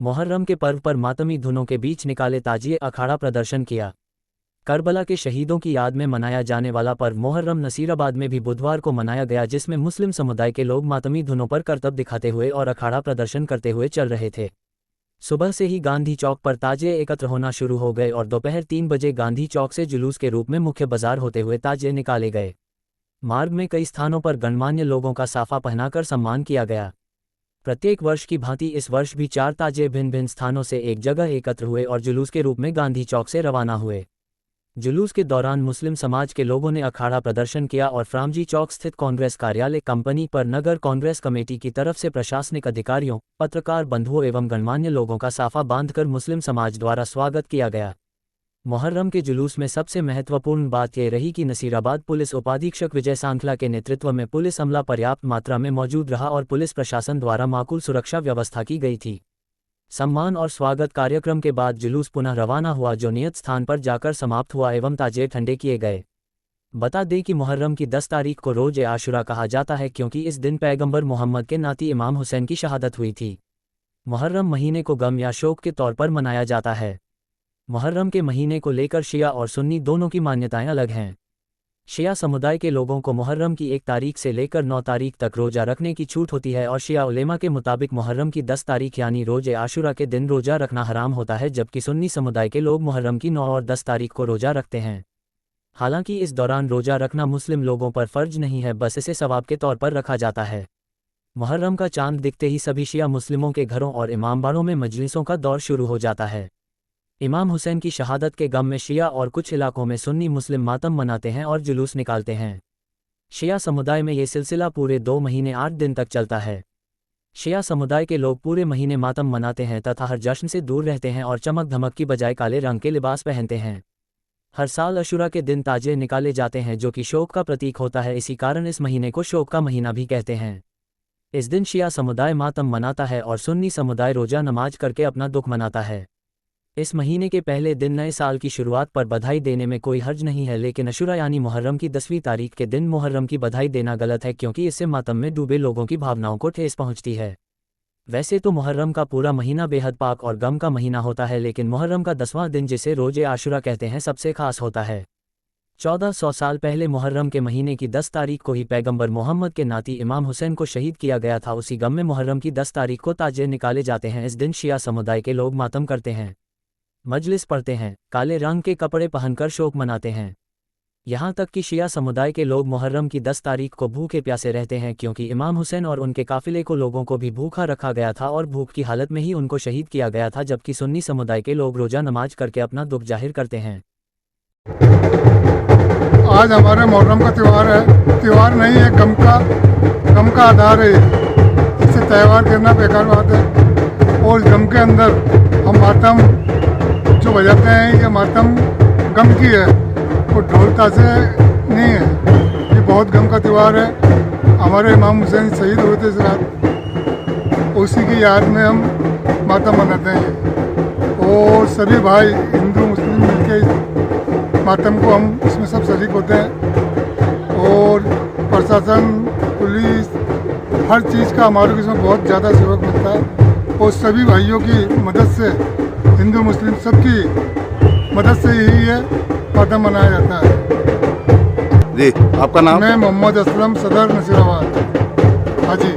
मुहर्रम के पर्व पर मातमी धुनों के बीच निकाले ताजिए अखाड़ा प्रदर्शन किया। करबला के शहीदों की याद में मनाया जाने वाला पर्व मुहर्रम नसीराबाद में भी बुधवार को मनाया गया, जिसमें मुस्लिम समुदाय के लोग मातमी धुनों पर करतब दिखाते हुए और अखाड़ा प्रदर्शन करते हुए चल रहे थे। सुबह से ही गांधी चौक पर ताजिए एकत्र होना शुरू हो गए और दोपहर 3 बजे गांधी चौक से जुलूस के रूप में मुख्य बाजार होते हुए ताजिए निकाले गए। मार्ग में कई स्थानों पर गणमान्य लोगों का साफा पहनाकर सम्मान किया गया। प्रत्येक वर्ष की भांति इस वर्ष भी 4 ताजिए भिन्न भिन्न स्थानों से एक जगह एकत्र हुए और जुलूस के रूप में गांधी चौक से रवाना हुए। जुलूस के दौरान मुस्लिम समाज के लोगों ने अखाड़ा प्रदर्शन किया और फ्रामजी चौक स्थित कांग्रेस कार्यालय कंपनी पर नगर कांग्रेस कमेटी की तरफ से प्रशासनिक अधिकारियों, पत्रकार बंधुओं एवं गणमान्य लोगों का साफा बांधकर मुस्लिम समाज द्वारा स्वागत किया गया। मुहर्रम के जुलूस में सबसे महत्वपूर्ण बात यह रही कि नसीराबाद पुलिस उपाधीक्षक विजय सांखला के नेतृत्व में पुलिस अमला पर्याप्त मात्रा में मौजूद रहा और पुलिस प्रशासन द्वारा माकूल सुरक्षा व्यवस्था की गई थी। सम्मान और स्वागत कार्यक्रम के बाद जुलूस पुनः रवाना हुआ, जो नियत स्थान पर जाकर समाप्त हुआ एवं ताजिए ठंडे किए गए। बता दें कि मुहर्रम की 10 तारीख को रोज़ आशुरा कहा जाता है, क्योंकि इस दिन पैगंबर मोहम्मद के नाती इमाम हुसैन की शहादत हुई थी। मुहर्रम महीने को गम या शोक के तौर पर मनाया जाता है। मुहर्रम के महीने को लेकर शिया और सुन्नी दोनों की मान्यताएं अलग हैं। शिया समुदाय के लोगों को मुहर्रम की 1 तारीख से लेकर 9 तारीख तक रोज़ा रखने की छूट होती है और शिया उलेमा के मुताबिक मुहर्रम की 10 तारीख यानी रोज़े आशुरा के दिन रोज़ा रखना हराम होता है, जबकि सुन्नी समुदाय के लोग मुहर्रम की 9 और 10 तारीख को रोज़ा रखते हैं। हालांकि इस दौरान रोज़ा रखना मुस्लिम लोगों पर फ़र्ज नहीं है, बस इसे सवाब के तौर पर रखा जाता है। मुहर्रम का चांद दिखते ही सभी शिया मुस्लिमों के घरों और इमामबाड़ों में मजलिसों का दौर शुरू हो जाता है। इमाम हुसैन की शहादत के गम में शिया और कुछ इलाकों में सुन्नी मुस्लिम मातम मनाते हैं और जुलूस निकालते हैं। शिया समुदाय में ये सिलसिला पूरे 2 महीने 8 दिन तक चलता है। शिया समुदाय के लोग पूरे महीने मातम मनाते हैं तथा हर जश्न से दूर रहते हैं और चमक धमक की बजाय काले रंग के लिबास पहनते हैं। हर साल अशुरा के दिन ताजिए निकाले जाते हैं, जो कि शोक का प्रतीक होता है। इसी कारण इस महीने को शोक का महीना भी कहते हैं। इस दिन शिया समुदाय मातम मनाता है और सुन्नी समुदाय रोज़ा नमाज करके अपना दुख मनाता है। इस महीने के पहले दिन नए साल की शुरुआत पर बधाई देने में कोई हर्ज नहीं है, लेकिन अशुरा यानी मुहर्रम की 10वीं तारीख के दिन मुहर्रम की बधाई देना गलत है, क्योंकि इससे मातम में डूबे लोगों की भावनाओं को ठेस पहुंचती है। वैसे तो मुहर्रम का पूरा महीना बेहद पाक और गम का महीना होता है, लेकिन मुहर्रम का 10वां दिन, जिसे रोज़े आशुरा कहते हैं, सबसे खास होता है। 1400 साल पहले मुहर्रम के महीने की 10 तारीख को ही पैगंबर मोहम्मद के नाती इमाम हुसैन को शहीद किया गया था। उसी गम में मुहर्रम की 10 तारीख को ताजिए निकाले जाते हैं। इस दिन शिया समुदाय के लोग मातम करते हैं, मजलिस पढ़ते हैं, काले रंग के कपड़े पहनकर शोक मनाते हैं। यहाँ तक कि शिया समुदाय के लोग मुहर्रम की 10 तारीख को भूखे प्यासे रहते हैं, क्योंकि इमाम हुसैन और उनके काफिले को लोगों को भी भूखा रखा गया था और भूख की हालत में ही उनको शहीद किया गया था। जबकि सुन्नी समुदाय के लोग रोज़ा नमाज करके अपना दुख जाहिर करते हैं। आज हमारे मुहर्रम का त्यौहार है। त्यौहार नहीं है, गम का आधार है। इससे त्यौहार करना बेकार बात है। और गम के अंदर हम मातम जो बजाते हैं, ये मातम गम की है, वो ढोल ताशे नहीं है। ये बहुत गम का त्यौहार है। हमारे इमाम हुसैन शहीद हुए थे इस रात, उसी की याद में हम मातम मनाते हैं। और सभी भाई हिंदू मुस्लिम मिलके मातम को हम इसमें सब शरीक होते हैं। और प्रशासन, पुलिस, हर चीज़ का हमारे को इसमें बहुत ज़्यादा सहयोग मिलता है। और सभी भाइयों की मदद से, हिंदू मुस्लिम सबकी मदद से ही ये मातम मनाया जाता है। जी, आपका नाम? मैं मोहम्मद असलम, सदर नसीराबाद। हाँ जी।